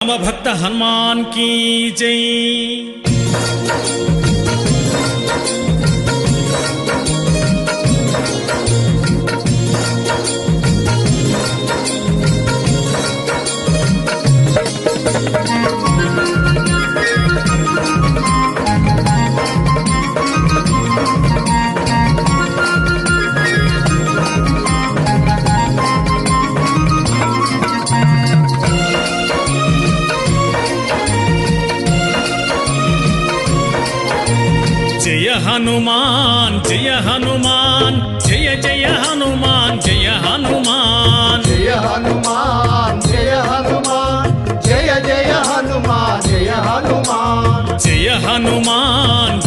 राम भक्त हनुमान की जय। जय हनुमान जय हनुमान जय जय हनुमान जय हनुमान जय हनुमान जय हनुमान जय जय हनुमान जय हनुमान जय हनुमान